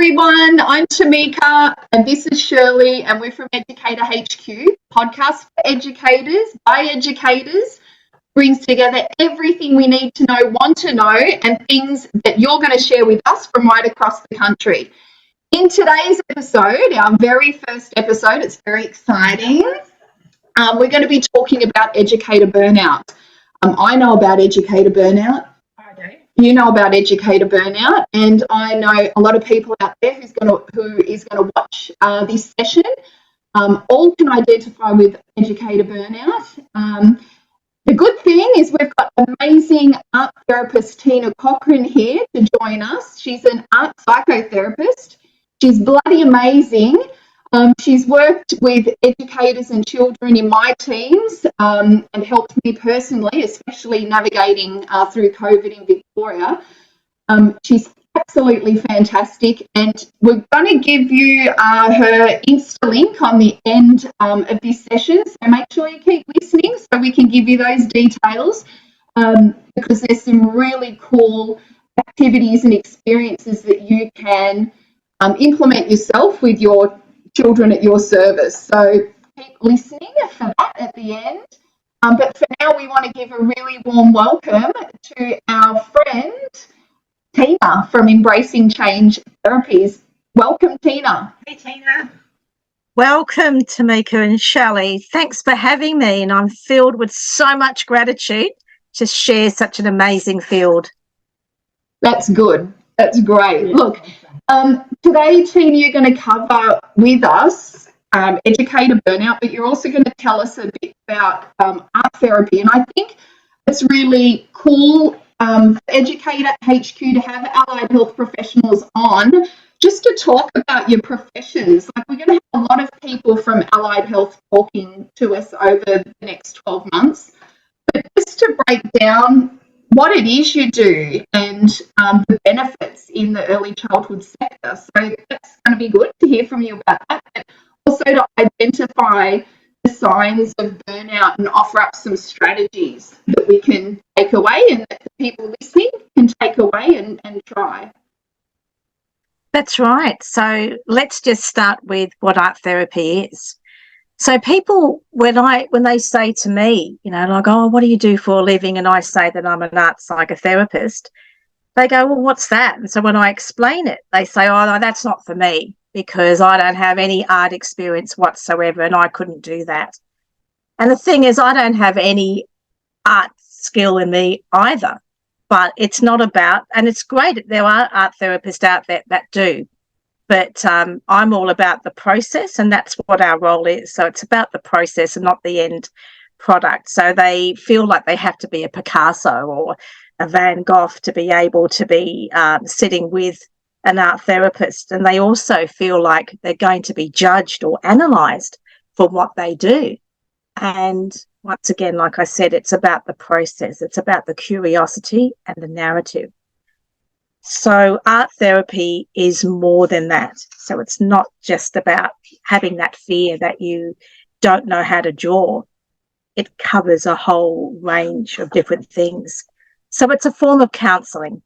everyone. I'm Tamika and this is Shirley and we're from Educator HQ, podcast for educators, by educators, brings together everything we need to know, want to know, and things that you're going to share with us from right across the country. In today's episode, our very first episode, it's very exciting, we're going to be talking about educator burnout. I know about educator burnout. You know about educator burnout, and I know a lot of people out there who is going to watch this session. All can identify with educator burnout. The good thing is we've got amazing art therapist Tina Corcoran here to join us. She's an art psychotherapist. She's bloody amazing. She's worked with educators and children in my teams and helped me personally, especially navigating through COVID in Victoria. She's absolutely fantastic, and we're going to give you her Insta link on the end of this session, so make sure you keep listening so we can give you those details because there's some really cool activities and experiences that you can implement yourself with your children at your service. So keep listening for that at the end. But for now, we want to give a really warm welcome to our friend, Tina from Embracing Change Therapies. Welcome, Tina. Hey, Tina. Welcome, Tamika and Shelley. Thanks for having me, and I'm filled with so much gratitude to share such an amazing field. That's good. That's great. Look, today, Tina, you're going to cover with us educator burnout, but you're also going to tell us a bit about art therapy. And I think it's really cool for Educator HQ to have allied health professionals on just to talk about your professions. Like, we're going to have a lot of people from allied health talking to us over the next 12 months. But just to break down what it is you do and the benefits in the early childhood sector. So that's going to be good to hear from you about that, but also to identify the signs of burnout and offer up some strategies that we can take away and that the people listening can take away and try. That's right. So let's just start with what art therapy is. So people, when they say to me, like, oh, what do you do for a living? And I say that I'm an art psychotherapist, they go, well, what's that? And so when I explain it, they say, oh, no, that's not for me because I don't have any art experience whatsoever and I couldn't do that. And the thing is, I don't have any art skill in me either, but it's not about, and it's great that there are art therapists out there that do. But I'm all about the process, and that's what our role is. So it's about the process and not the end product. So they feel like they have to be a Picasso or a Van Gogh to be able to be sitting with an art therapist. And they also feel like they're going to be judged or analysed for what they do. And once again, like I said, it's about the process. It's about the curiosity and the narrative. So art therapy is more than that. So it's not just about having that fear that you don't know how to draw. It covers a whole range of different things. So it's a form of counselling.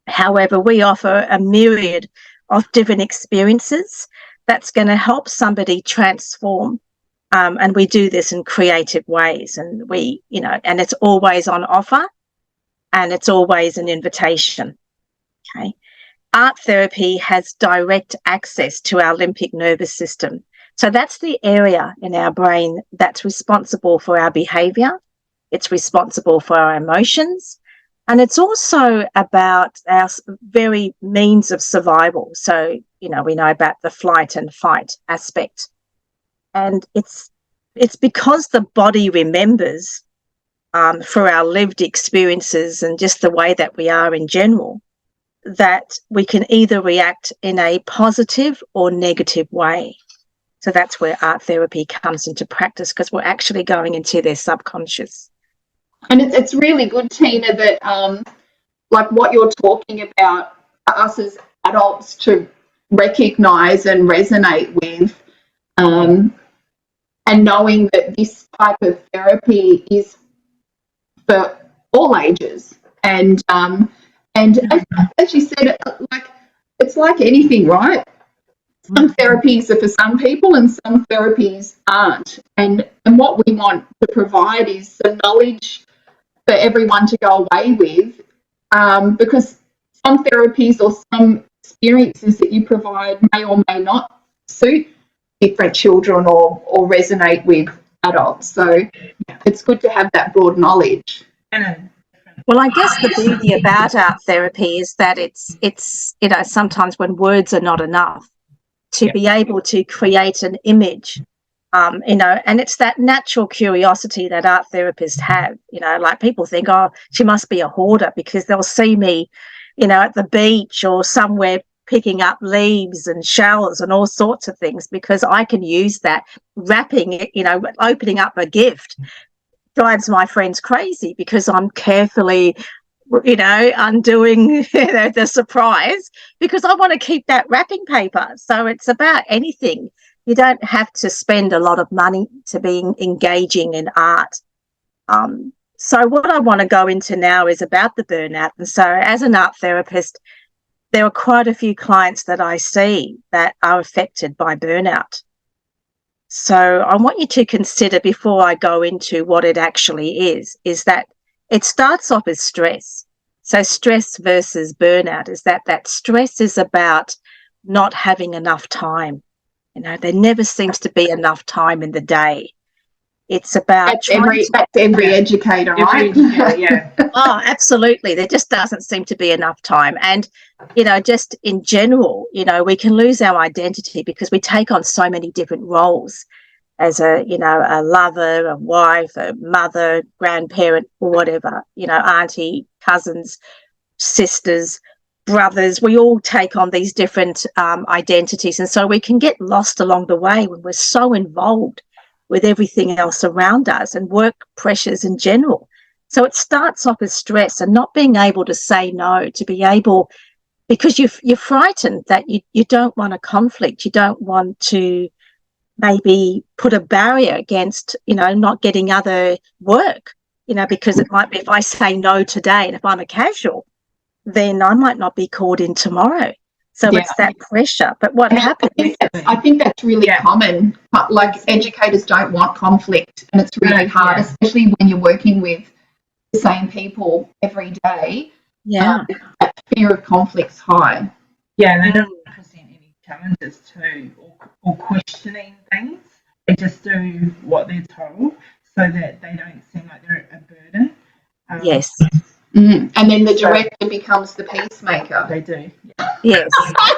However, we offer a myriad of different experiences that's going to help somebody transform. And we do this in creative ways. And and it's always on offer and it's always an invitation. Okay. Art therapy has direct access to our limbic nervous system. So that's the area in our brain that's responsible for our behaviour. It's responsible for our emotions. And it's also about our very means of survival. So, we know about the flight and fight aspect. And it's because the body remembers for our lived experiences and just the way that we are in general, that we can either react in a positive or negative way. So that's where art therapy comes into practice because we're actually going into their subconscious. And it's really good, Tina, that like what you're talking about for us as adults to recognise and resonate with and knowing that this type of therapy is for all ages. And as you said, like it's like anything, right? Some therapies are for some people and some therapies aren't. And what we want to provide is some knowledge for everyone to go away with, because some therapies or some experiences that you provide may or may not suit different children or resonate with adults. So it's good to have that broad knowledge. Well, I guess the beauty about art therapy is that it's sometimes when words are not enough, to be able to create an image, and it's that natural curiosity that art therapists have, like people think, oh, she must be a hoarder because they'll see me, at the beach or somewhere picking up leaves and shells and all sorts of things, because I can use that wrapping it, opening up a gift drives my friends crazy because I'm carefully undoing the surprise because I want to keep that wrapping paper. So it's about anything. You don't have to spend a lot of money to be engaging in art. So what I want to go into now is about the burnout. And so as an art therapist, there are quite a few clients that I see that are affected by burnout. So I want you to consider, before I go into what it actually is that it starts off as stress. So stress versus burnout is that stress is about not having enough time. There never seems to be enough time in the day. It's about that's every educator, right? Yeah. Oh, absolutely. There just doesn't seem to be enough time. And, just in general, we can lose our identity because we take on so many different roles as a lover, a wife, a mother, grandparent, or whatever, auntie, cousins, sisters, brothers. We all take on these different identities. And so we can get lost along the way when we're so involved with everything else around us and work pressures in general. So it starts off as stress and not being able to say no, to be able, because you're frightened that you don't want a conflict. You don't want to maybe put a barrier against, not getting other work, because it might be if I say no today and if I'm a casual, then I might not be called in tomorrow. So it's that pressure. But what happens? I think that's really common. Like educators don't want conflict, and it's really hard, especially when you're working with the same people every day. Yeah. That fear of conflict's high. Yeah, and they don't present any challenges too, or questioning things. They just do what they're told so that they don't seem like they're a burden. Yes. And then the director becomes the peacemaker. They do. Yes.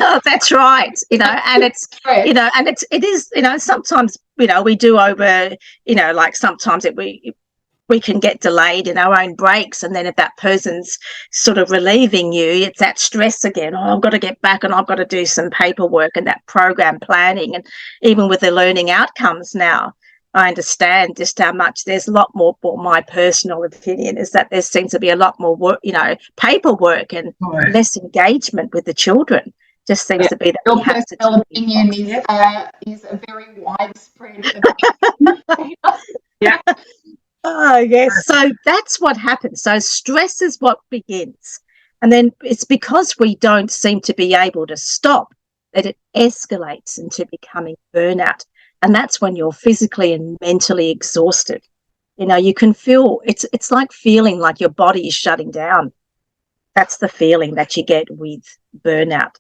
Oh, that's right. And it's, and it is, sometimes, we do over, like sometimes we can get delayed in our own breaks. And then if that person's sort of relieving you, it's that stress again. Oh, I've got to get back and I've got to do some paperwork and that program planning. And even with the learning outcomes now, I understand just how much there's a lot more, for my personal opinion, is that there seems to be a lot more work, paperwork and less engagement with the children. Just seems to be that your personal opinion is a very widespread opinion. Yeah. Oh, yes. So that's what happens. So stress is what begins. And then it's because we don't seem to be able to stop that it escalates into becoming burnout. And that's when you're physically and mentally exhausted. You can feel, it's like feeling like your body is shutting down. That's the feeling that you get with burnout.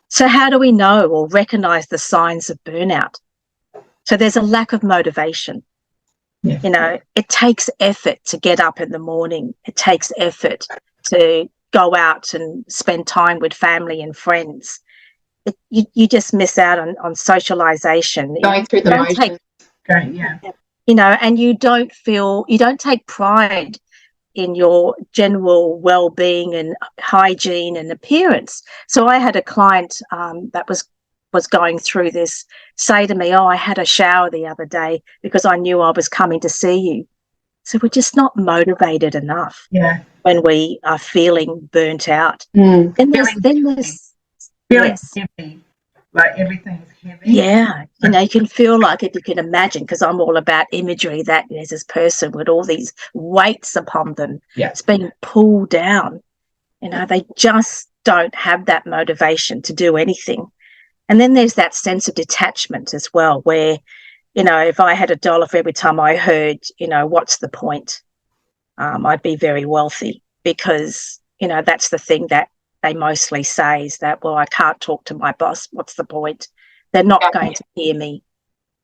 So how do we know or recognize the signs of burnout? So there's a lack of motivation. Yes. It takes effort to get up in the morning. It takes effort to go out and spend time with family and friends. You just miss out on socialization. Going through the motions. And you don't take pride in your general well-being and hygiene and appearance. So I had a client that was going through this say to me, oh, I had a shower the other day because I knew I was coming to see you. So we're just not motivated enough when we are feeling burnt out. And then there's heavy, like everything's heavy. Yeah, you can feel like, if you can imagine, because I'm all about imagery, that there's this person with all these weights upon them. It's being pulled down. They just don't have that motivation to do anything. And then there's that sense of detachment as well, where, you know, if I had $1 for every time I heard, you know, what's the point? I'd be very wealthy, because, you know, that's the thing that they mostly say is that, well, I can't talk to my boss. What's the point? They're not going to hear me,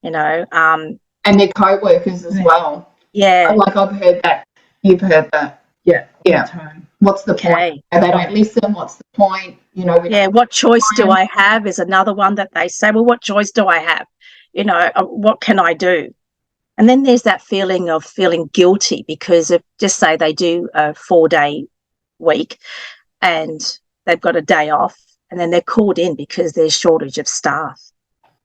you know. And their co-workers as well. Yeah. Like I've heard that. You've heard that. Yeah. What's the point? They don't listen. What's the point? You know. What choice do I have is another one that they say, well, what choice do I have? You know, what can I do? And then there's that feeling of feeling guilty, because if, just say they do a 4-day week and they've got a day off, and then they're called in because there's shortage of staff.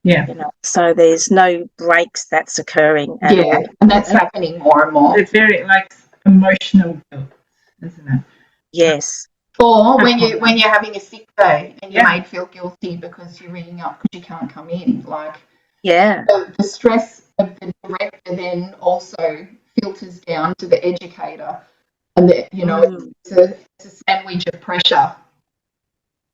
Yeah. You know, so there's no breaks that's occurring. And that's happening more and more. It's very like emotional guilt, isn't it? Yes. Or when you're having a sick day and you're made feel guilty because you're ringing up because you can't come in. Like, the stress of the director then also filters down to the educator, and you know, it's a sandwich of pressure.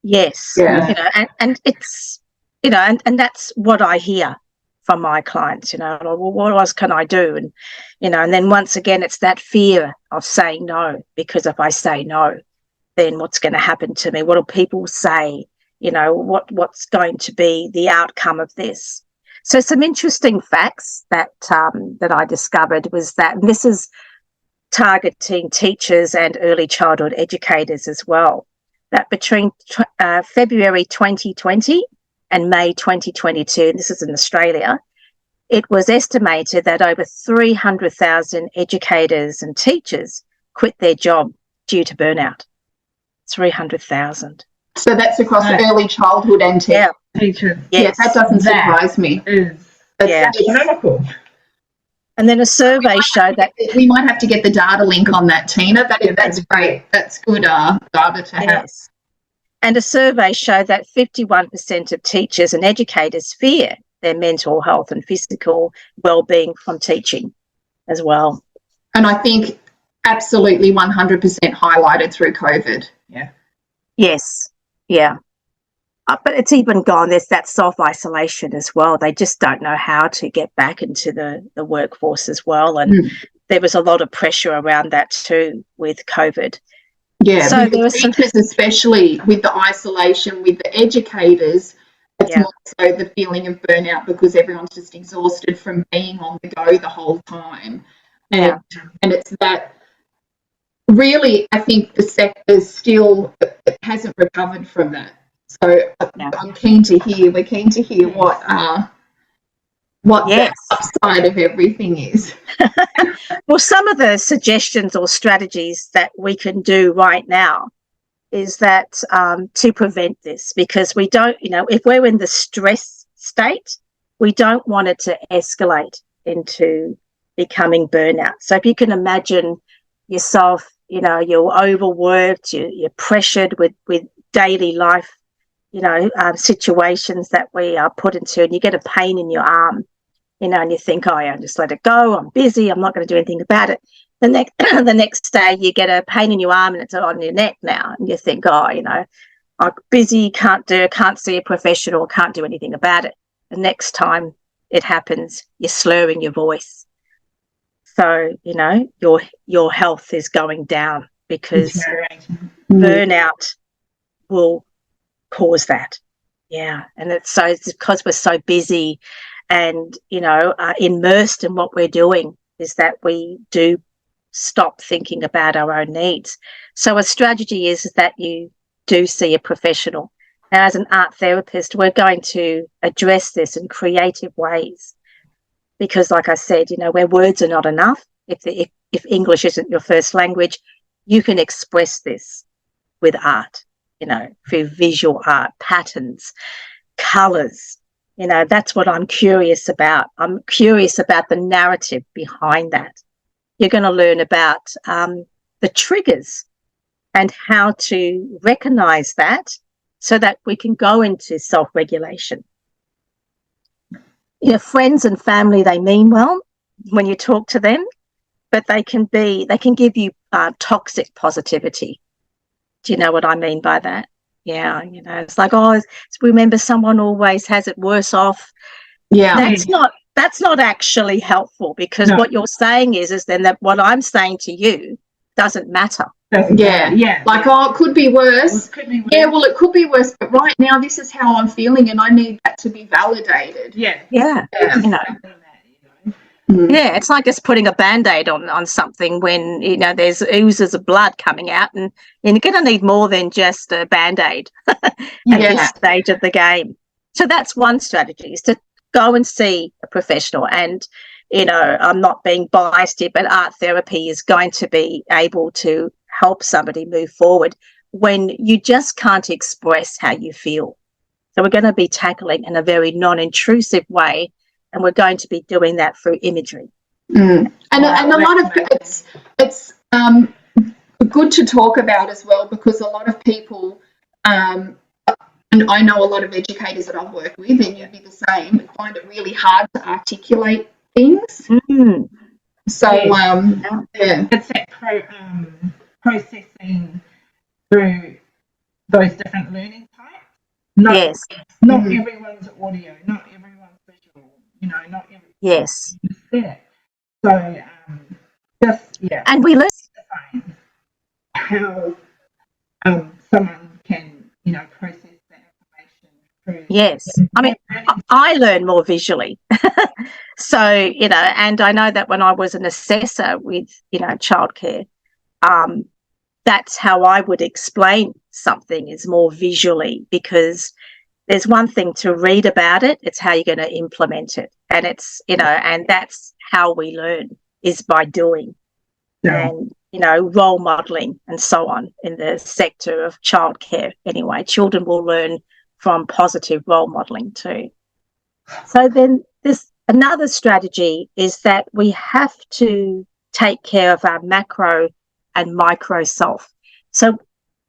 Yes. You know, and it's, you know, and that's what I hear from my clients, you know, like, well, what else can I do? And, you know, and then once again, it's that fear of saying no, because if I say no, then what's going to happen to me? What do people say? You know, what's going to be the outcome of this? So some interesting facts that that I discovered was that, and this is targeting teachers and early childhood educators as well, that between February 2020 and May 2022, and this is in Australia, it was estimated that over 300,000 educators and teachers quit their job due to burnout. 300,000. So that's across early childhood and teachers. Yes, that doesn't surprise me. That's astronomical. And then a survey showed that we might have to get the data link on that, Tina. That's great. That's good data to have. And a survey showed that 51% of teachers and educators fear their mental health and physical well-being from teaching as well. And I think absolutely 100% highlighted through COVID. Yeah. Yes. Yeah. But it's even gone, there's that self-isolation as well. They just don't know how to get back into the workforce as well. And there was a lot of pressure around that too with COVID. Yeah, so there were teachers, especially with the isolation, with the educators, it's more so the feeling of burnout because everyone's just exhausted from being on the go the whole time. And it's that really, I think the sector still hasn't recovered from that. So I'm keen to hear, we're keen to hear what the upside of everything is. Well, some of the suggestions or strategies that we can do right now is that to prevent this, because we don't, you know, if we're in the stress state, we don't want it to escalate into becoming burnout. So if you can imagine yourself, you know, you're overworked, you're pressured with daily life, you know, situations that we are put into, and you get a pain in your arm, you know, and you think, oh, yeah, just let it go. I'm busy. I'm not going to do anything about it. The next day you get a pain in your arm and it's on your neck now. And you think, oh, you know, I'm busy, can't see a professional, can't do anything about it. The next time it happens, you're slurring your voice. So, you know, your health is going down because burnout will cause that. Yeah. And it's because we're so busy and, you know, immersed in what we're doing is that we do stop thinking about our own needs. So a strategy is that you do see a professional. Now, as an art therapist, we're going to address this in creative ways because, like I said, you know, where words are not enough, if English isn't your first language, you can express this with art, you know, through visual art, patterns, colours. You know, that's what I'm curious about. I'm curious about the narrative behind that. You're going to learn about the triggers and how to recognise that so that we can go into self-regulation. You know, friends and family, they mean well when you talk to them, but they can give you toxic positivity. Do you know what I mean by that? Yeah, you know, it's like, oh, remember, someone always has it worse off. Yeah. That's not actually helpful, because what you're saying is then that what I'm saying to you doesn't matter. Yeah. Like, oh, it could be worse. Yeah, well, it could be worse, but right now this is how I'm feeling, and I need that to be validated. Yeah. You know. Yeah, it's like just putting a Band-Aid on something when, you know, there's oozes of blood coming out, and you're going to need more than just a Band-Aid at this stage of the game. So that's one strategy, is to go and see a professional. And, you know, I'm not being biased here, but art therapy is going to be able to help somebody move forward when you just can't express how you feel. So we're going to be tackling in a very non-intrusive way, and we're going to be doing that through imagery. And a lot of it's good to talk about as well, because a lot of people, and I know a lot of educators that I've worked with, and you'd be the same, find it really hard to articulate things. So it's that processing through those different learning types. Not everyone's audio, not everyone's visual, you know, not everyone's aesthetic. So and we learn how someone can, you know, process that information through. I mean, I learn more visually. So, you know, and I know that when I was an assessor with, you know, childcare, that's how I would explain something, is more visually, because there's one thing to read about it, it's how you're going to implement it. And it's, you know, and that's how we learn, is by doing. And, you know, role modelling and so on in the sector of childcare anyway. Children will learn from positive role modelling too. So then this another strategy is that we have to take care of our macro and micro self. So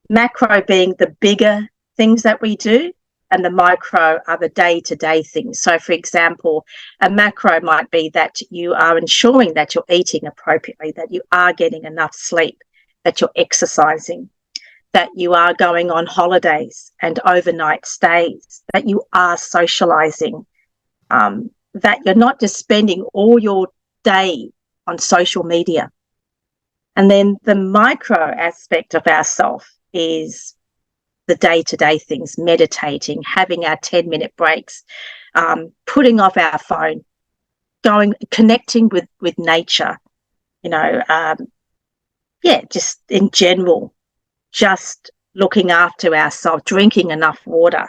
macro being the bigger things that we do, and the micro are the day-to-day things. So, for example, a macro might be that you are ensuring that you're eating appropriately, that you are getting enough sleep, that you're exercising, that you are going on holidays and overnight stays, that you are socialising, that you're not just spending all your day on social media. And then the micro aspect of ourself is the day-to-day things, meditating, having our 10-minute breaks, putting off our phone, connecting with nature, you know, just in general, just looking after ourselves, drinking enough water,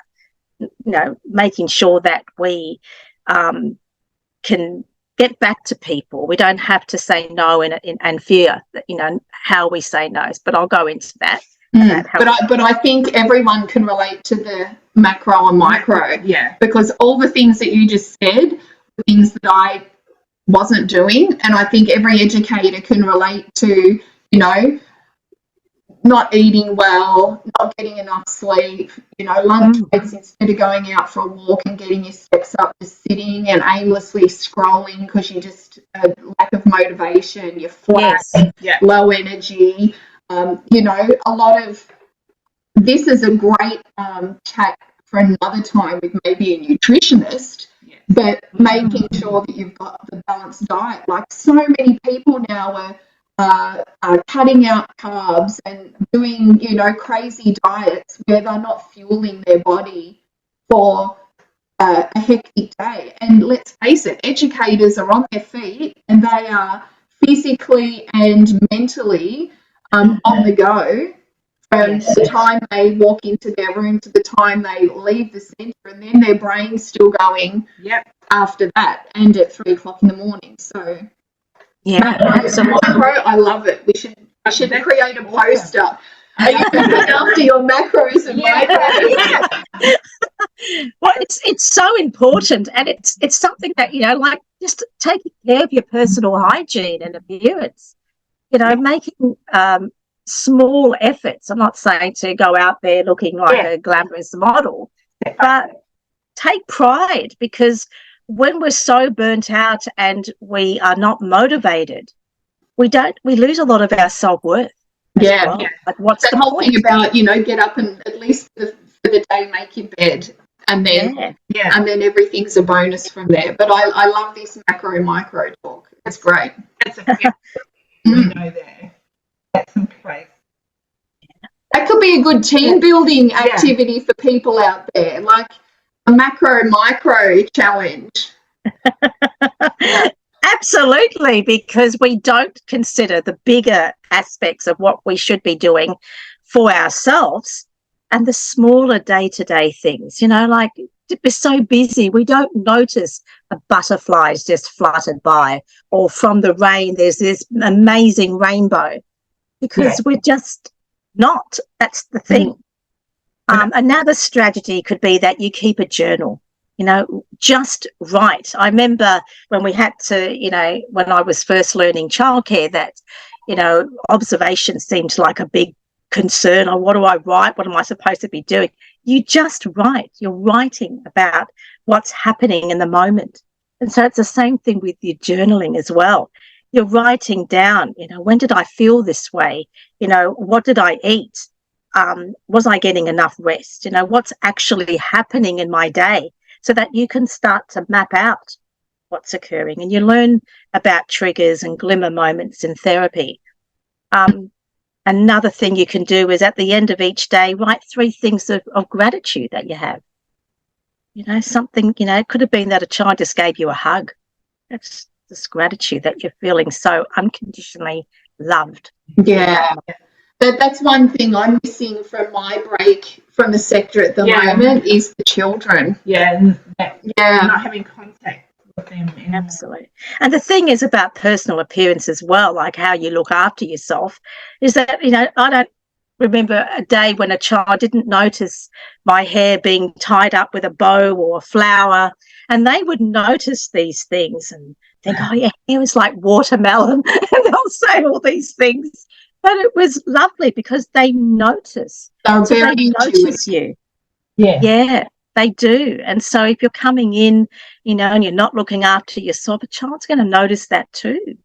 you know, making sure that we can get back to people. We don't have to say no and fear, you know, how we say no, but I'll go into that. But I think everyone can relate to the macro and micro, because all the things that you just said were things that I wasn't doing, and I think every educator can relate to, you know, not eating well, not getting enough sleep, you know, lunch breaks, instead of going out for a walk and getting your steps up, just sitting and aimlessly scrolling because you just lack of motivation, you're flat, low energy. You know, a lot of this is a great chat for another time with maybe a nutritionist, but making sure that you've got the balanced diet. Like, so many people now are cutting out carbs and doing, you know, crazy diets where they're not fueling their body for a hectic day. And let's face it, educators are on their feet, and they are physically and mentally on the go from the time they walk into their room to the time they leave the centre, and then their brain's still going after that and at 3 o'clock in the morning. So macro, I love it. We should create a poster. Are you looking after your macros and micros? Well, it's so important, and it's something that, you know, like just taking care of your personal hygiene and appearance. You know, making small efforts. I'm not saying to go out there looking like a glamorous model, but take pride, because when we're so burnt out and we are not motivated, we lose a lot of our self-worth. Like, what's the whole point? thing about, you know, get up and at least the for the day, make your bed, and then and then everything's a bonus from there. But I love this macro micro talk. It's great. It's a we know there. That's in place. That could be a good team building activity for people out there, like a macro micro challenge. Absolutely, because we don't consider the bigger aspects of what we should be doing for ourselves and the smaller day-to-day things, like we're so busy, we don't notice a butterfly's just fluttered by, or from the rain there's this amazing rainbow, because we're just not. That's the thing. Another strategy could be that you keep a journal, just write. I remember when we had to, when I was first learning childcare, that, observation seemed like a big concern. Or what do I write? What am I supposed to be doing? You just write. You're writing about what's happening in the moment. And so it's the same thing with your journaling as well. You're writing down, when did I feel this way? What did I eat? Was I getting enough rest? What's actually happening in my day, so that you can start to map out what's occurring, and you learn about triggers and glimmer moments in therapy. Another thing you can do is at the end of each day, write 3 things of gratitude that you have. Something, it could have been that a child just gave you a hug. That's this gratitude that you're feeling so unconditionally loved. Yeah. That's one thing I'm missing from my break from the sector at the moment is the children. Not having contact with them anymore. Absolutely. And the thing is about personal appearance as well, like how you look after yourself, is that, I don't remember a day when a child didn't notice my hair being tied up with a bow or a flower, and they would notice these things and think, oh, your hair is like watermelon, and they'll say all these things. But it was lovely because they notice. They notice you. Yeah, they do. And so if you're coming in, and you're not looking after yourself, a child's going to notice that too.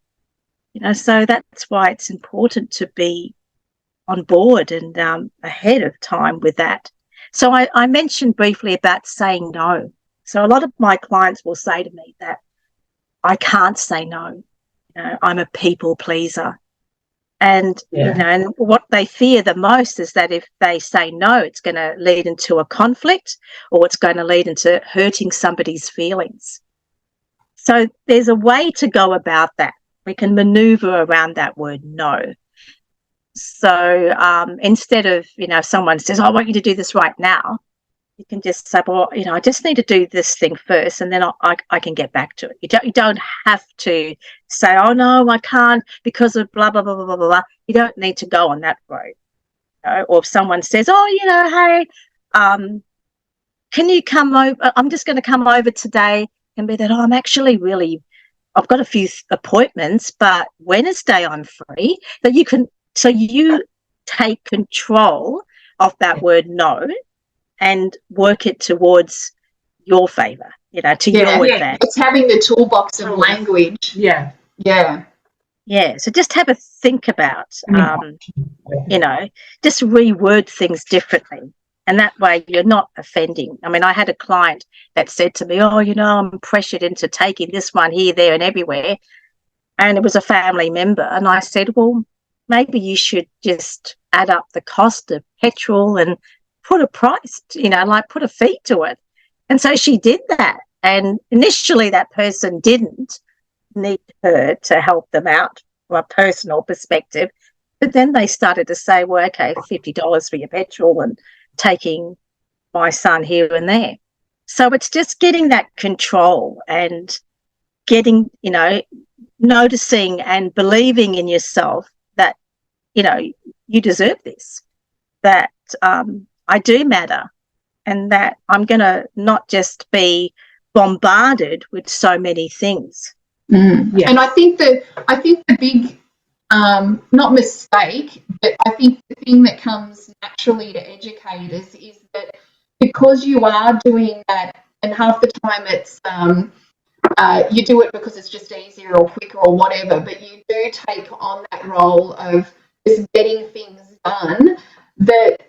So that's why it's important to be on board and ahead of time with that. So I mentioned briefly about saying no. So a lot of my clients will say to me that I can't say no. I'm a people pleaser. And, and what they fear the most is that if they say no, it's going to lead into a conflict, or it's going to lead into hurting somebody's feelings. So there's a way to go about that. We can maneuver around that word no. So instead of, someone says, I want you to do this right now, you can just say, well, I just need to do this thing first, and then I can get back to it. You don't have to say, oh, no, I can't because of blah, blah, blah, blah, blah, blah. You don't need to go on that road. Or if someone says, oh, hey, can you come over? I'm just going to come over today, and be that, I'm actually I've got a few appointments, but Wednesday I'm free. So you take control of that word no, and work it towards your favour, to your advantage. It's having the toolbox of language. Yeah. So just have a think about, just reword things differently. And that way you're not offending. I mean, I had a client that said to me, oh, I'm pressured into taking this one here, there and everywhere. And it was a family member. And I said, well, maybe you should just add up the cost of petrol and put a price, put a fee to it. And so she did that. And initially that person didn't need her to help them out from a personal perspective. But then they started to say, well, okay, $50 for your petrol and taking my son here and there. So it's just getting that control and getting, noticing and believing in yourself that, you deserve this, that I do matter, and that I'm going to not just be bombarded with so many things. And I think the big, not mistake, but I think the thing that comes naturally to educators is that because you are doing that, and half the time it's you do it because it's just easier or quicker or whatever, but you do take on that role of just getting things done, that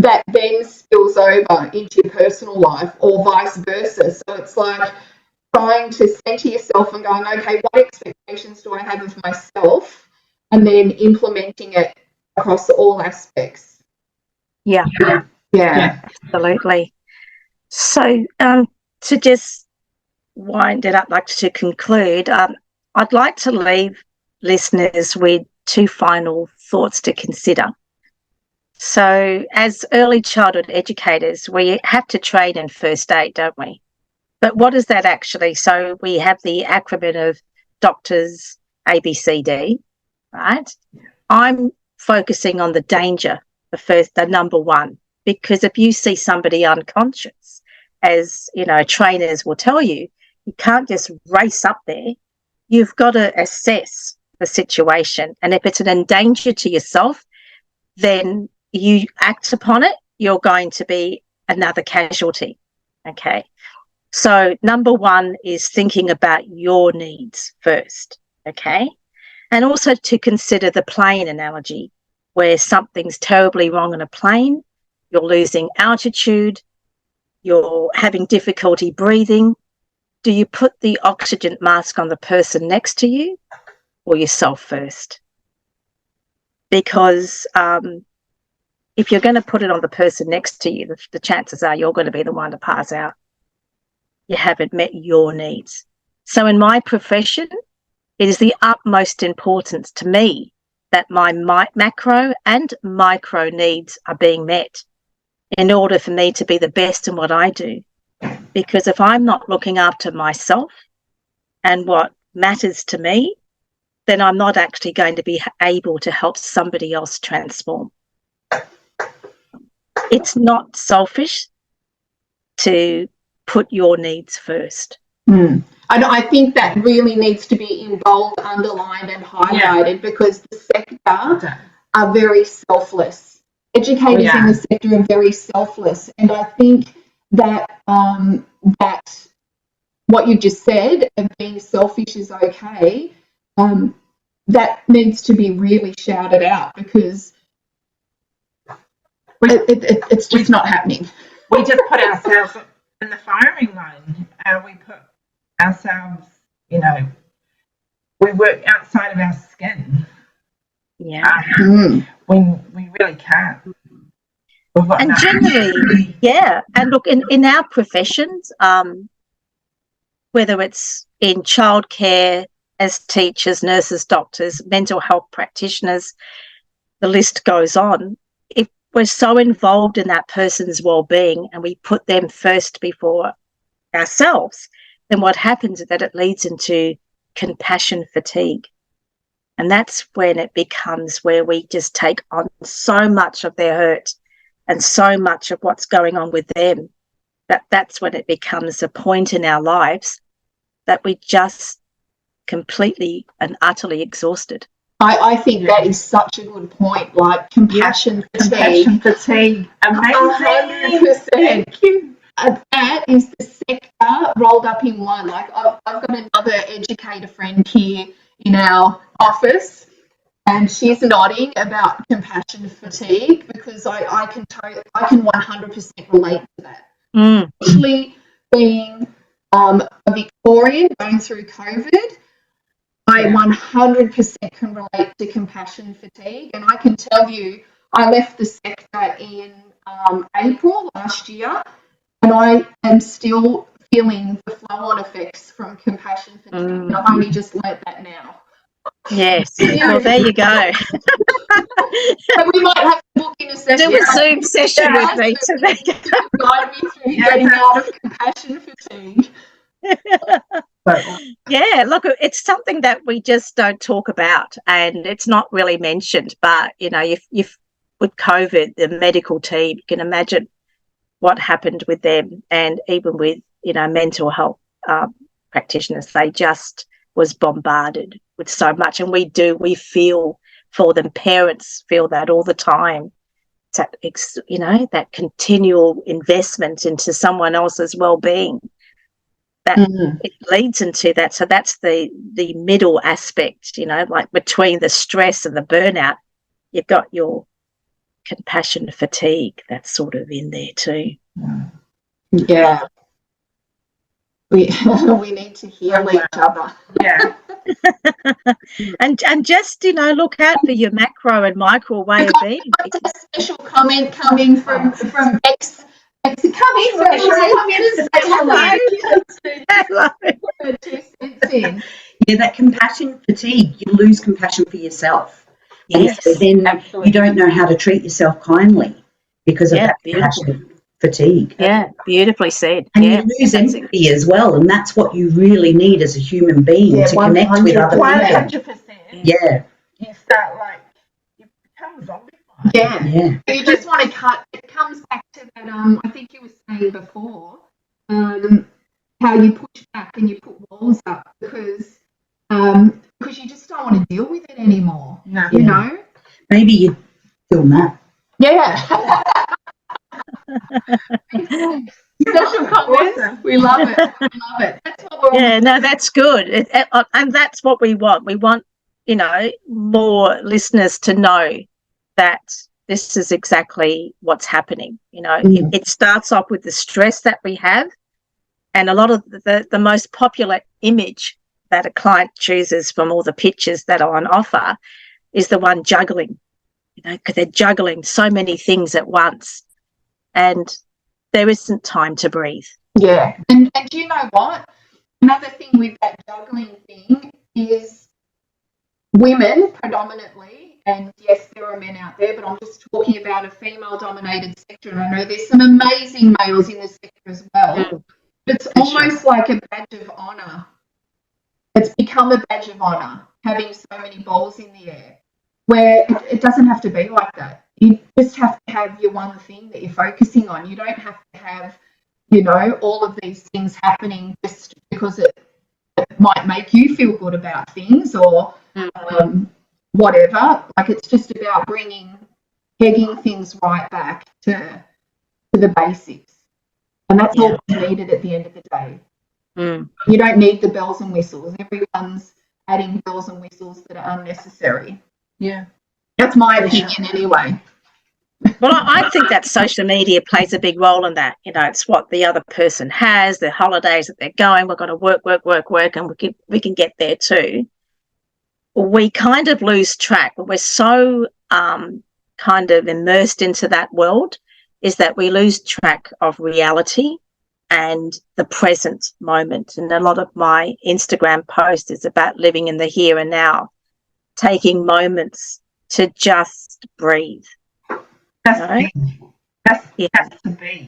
that then spills over into your personal life or vice versa. So it's like trying to center yourself and going, okay, what expectations do I have of myself? And then implementing it across all aspects. Yeah. Absolutely. So to just wind it up, like to conclude, I'd like to leave listeners with 2 final thoughts to consider. So as early childhood educators, we have to train in first aid, don't we? But what is that actually? So we have the acronym of doctors ABCD, right? I'm focusing on the danger, the number one, because if you see somebody unconscious, as you know, trainers will tell you, you can't just race up there. You've got to assess the situation. And if it's an danger to yourself, then you act upon it, you're going to be another casualty. Okay. So number one is thinking about your needs first. Okay. And also to consider the plane analogy, where something's terribly wrong on a plane, you're losing altitude, you're having difficulty breathing. Do you put the oxygen mask on the person next to you or yourself first? Because if you're going to put it on the person next to you, the chances are you're going to be the one to pass out. You haven't met your needs. So in my profession, it is the utmost importance to me that my macro and micro needs are being met in order for me to be the best in what I do. Because if I'm not looking after myself and what matters to me, then I'm not actually going to be able to help somebody else transform. It's not selfish to put your needs first. And I think that really needs to be in bold, underlined and highlighted because the sector are very selfless. Educators in the sector are very selfless. And I think that that what you just said of being selfish is okay, that needs to be really shouted out because it's just not happening. We just put ourselves in the firing line and we put ourselves, you know, we work outside of our skin. Yeah. When we really can't. And generally, and look, in our professions, whether it's in childcare, as teachers, nurses, doctors, mental health practitioners, the list goes on. If we're so involved in that person's well-being and we put them first before ourselves, then what happens is that it leads into compassion fatigue. And that's when it becomes where we just take on so much of their hurt and so much of what's going on with them, that's when it becomes a point in our lives that we just completely and utterly exhausted. I think that is such a good point, like compassion fatigue. Compassion fatigue. Amazing. 100%. Thank you. That is the sector rolled up in one. Like I've got another educator friend here in our office and she's nodding about compassion fatigue because I can 100% relate to that. Especially being a Victorian going through COVID, I 100% can relate to compassion fatigue, and I can tell you I left the sector in April last year and I am still feeling the flow-on effects from compassion fatigue. I've only just learnt that now. Yes. Well, there you go. So we might have to book in a session. Do a Zoom session with me to guide me through getting out of compassion fatigue. Yeah, look, it's something that we just don't talk about and it's not really mentioned. But, you know, if with COVID, the medical team, you can imagine what happened with them and even with, you know, mental health practitioners, they just was bombarded with so much. And we feel for them. Parents feel that all the time. That, you know, that continual investment into someone else's well-being. That it leads into that. So that's the middle aspect, you know, like between the stress and the burnout, you've got your compassion fatigue, that's sort of in there too. Yeah. We need to heal each other. Yeah. and just, look out for your macro and micro way of being. A special comment coming from ex coming from Yeah, that compassion fatigue, you lose compassion for yourself. Yes, so then you don't know how to treat yourself kindly because of that compassion fatigue. Yeah, beautifully said. And you lose empathy as well, and that's what you really need as a human being to connect with other people. 100%. Yeah. You start you become zombie. Yeah. Yeah. You just want to cut. It comes back to that. I think you were saying before, how you push back and you put walls up because you just don't want to deal with it anymore. No. You know. Maybe you film that. Yeah. Special comments. Awesome. We love it. That's what we're no, that's good. And that's what we want. We want, more listeners to know that this is exactly what's happening. It starts off with the stress that we have, and a lot of the most popular image that a client chooses from all the pictures that are on offer is the one juggling, because they're juggling so many things at once, and there isn't time to breathe. Yeah. And you know what? Another thing with that juggling thing is women predominantly, and yes, there are men out there, but I'm just talking about a female-dominated sector, and I know there's some amazing males in this sector as well. It's almost like a badge of honour. It's become a badge of honour, having so many balls in the air, where it doesn't have to be like that. You just have to have your one thing that you're focusing on. You don't have to have, all of these things happening just because it might make you feel good about things or whatever. Like, it's just about pegging things right back to the basics. And that's all needed at the end of the day. You don't need the bells and whistles. Everyone's adding bells and whistles that are unnecessary. Yeah. That's my opinion anyway. Well, I think that social media plays a big role in that. It's what the other person has, their holidays that they're going, we've got to work, and we can get there too. We kind of lose track. We're so kind of immersed into that world, is that we lose track of reality and the present moment. And a lot of my Instagram post is about living in the here and now, taking moments to just breathe. That's to be.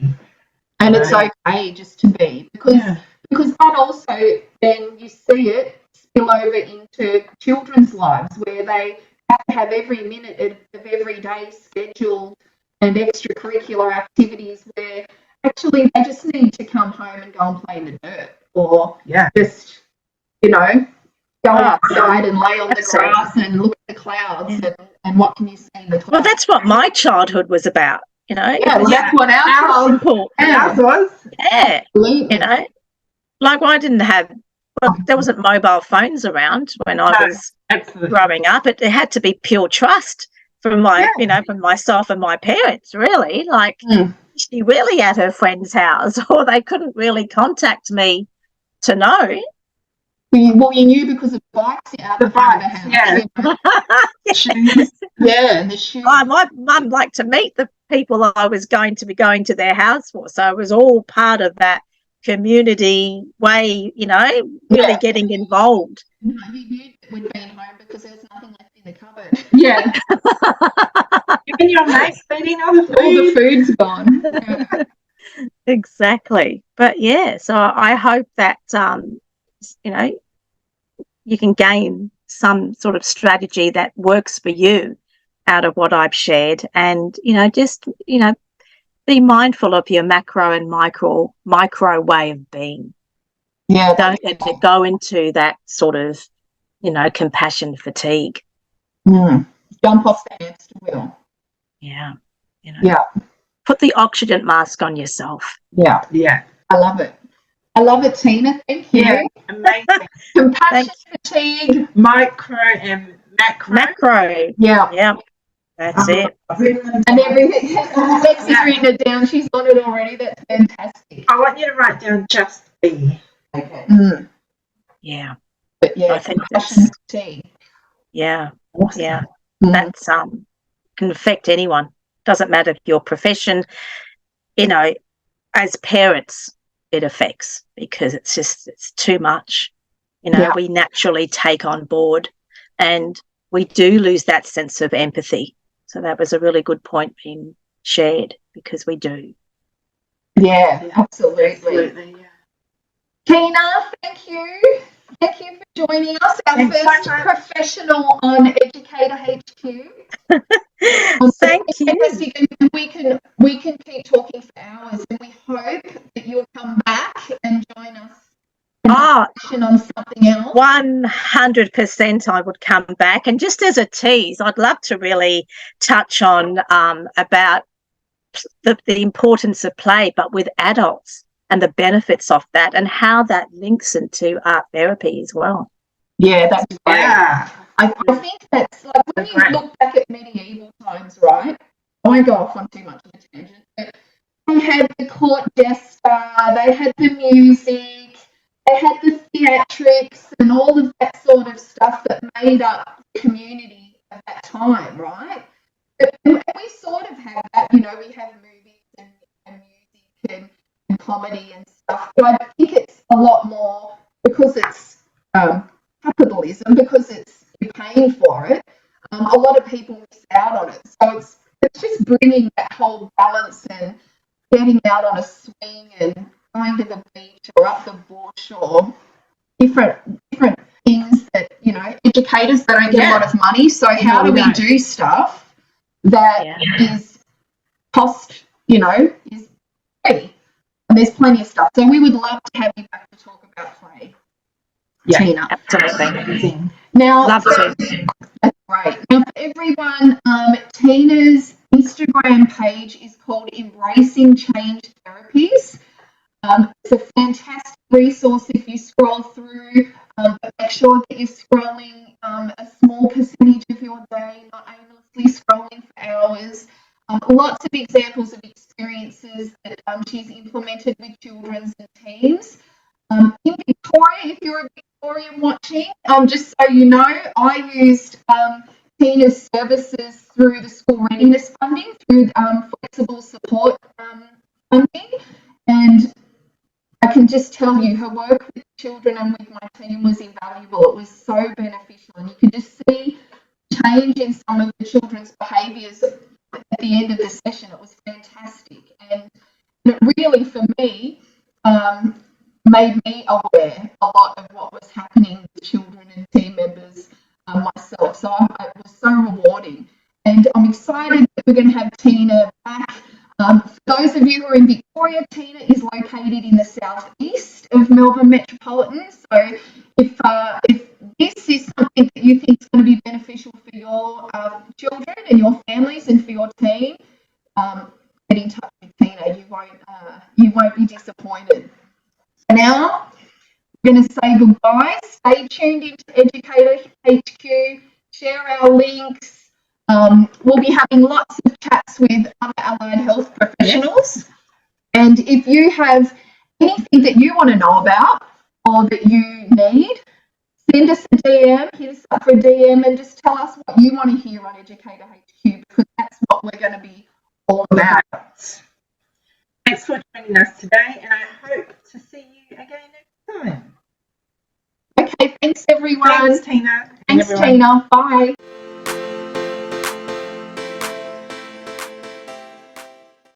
And it's okay just to be, because that also, then you see it spill over into children's lives, where they have to have every minute of every day scheduled and extracurricular activities where actually they just need to come home and go and play in the dirt, or just, go outside and lay on the grass and look at the clouds and what can you see in the clouds. Well, that's what my childhood was about, that's what our simple. Ours was. Yeah. Like, I didn't have, there wasn't mobile phones around when I was growing up. It had to be pure trust from my, from myself and my parents, really. Like, she really at her friend's house, or they couldn't really contact me to know. Well, you knew because of bikes out the front of the house. Shoes. The shoes. My mum liked to meet the people I was going to be going to their house for, so it was all part of that community way, really getting involved. You knew that we'd been home because there was nothing left in the cupboard. Yeah. Even your mates eating all the food. All the food's gone. Exactly. But so I hope that you can gain some sort of strategy that works for you out of what I've shared, and just be mindful of your macro and micro way of being. Don't let it go into that sort of compassion fatigue. Jump off the hamster wheel. Put the oxygen mask on yourself. I love it, Tina. Thank you. Amazing. Compassion fatigue, micro and macro. Macro. Yeah. That's it. And everything. Lexi's written it down. She's on it already. That's fantastic. I want you to write down just be. Okay. Yeah. But yeah, I think compassion tea. Yeah. Awesome. Yeah. That's can affect anyone. Doesn't matter if your profession, you know, as parents it affects, because it's too much. You know, we naturally take on board and we do lose that sense of empathy. So that was a really good point being shared, because we do. Yeah, absolutely. Yeah. Tina, thank you. Thank you for joining us, our first professional on Educator HQ. Thank you. And we can keep talking for hours, and we hope that you'll come back and join us on something else. 100% I would come back. And just as a tease, I'd love to really touch on about the importance of play, but with adults, and the benefits of that, and how that links into art therapy as well. Yeah, that's great. Yeah. I think that's like when you look back at medieval times, right? I won't go off on too much of a tangent, but they had the court jester, they had the music, they had the theatrics, and all of that sort of stuff that made up the community at that time, right? And we sort of have that, you know, we have movies and music and comedy and stuff, but I think it's a lot more because it's capitalism, because you're paying for it. A lot of people miss out on it, so it's just bringing that whole balance and getting out on a swing and going to the beach or up the bush or different things that, you know, educators, they don't get a lot of money, so how do we do stuff that is cost, you know, is free? And there's plenty of stuff. So we would love to have you back to talk about play. Yeah, Tina. Absolutely. Now, love to. That's great. Now, for everyone, Tina's Instagram page is called Embracing Change Therapies. It's a fantastic resource if you scroll through, but make sure that you're scrolling a small percentage of your day, not aimlessly scrolling for hours. Lots of examples of experiences that she's implemented with children and teams. In Victoria, if you're a Victorian watching, just so you know, I used Tina's services through the school readiness funding, through flexible support funding, and I can just tell you her work with children and with my team was invaluable. It was so beneficial, and you could just see change in some of the children's behaviours at the end of the session. It was fantastic, and it really, for me, made me aware a lot of what was happening with children and team members myself. So it was so rewarding, and I'm excited that we're going to have Tina back. For those of you who are in Victoria, Tina is located in the southeast of Melbourne Metropolitan. So if this is something that you think is going to be beneficial for your children and your families and for your team, get in touch with Tina. You won't be disappointed. So now we're going to say goodbye. Stay tuned into Educator HQ. Share our links. We'll be having lots of chats with other allied health professionals. And if you have anything that you want to know about or that you need, send us a DM, hit us up for a DM, and just tell us what you want to hear on Educator HQ, because that's what we're going to be all about. Thanks for joining us today, and I hope to see you again next time. Okay, thanks everyone. Thanks, Tina. Thanks, Tina. Bye.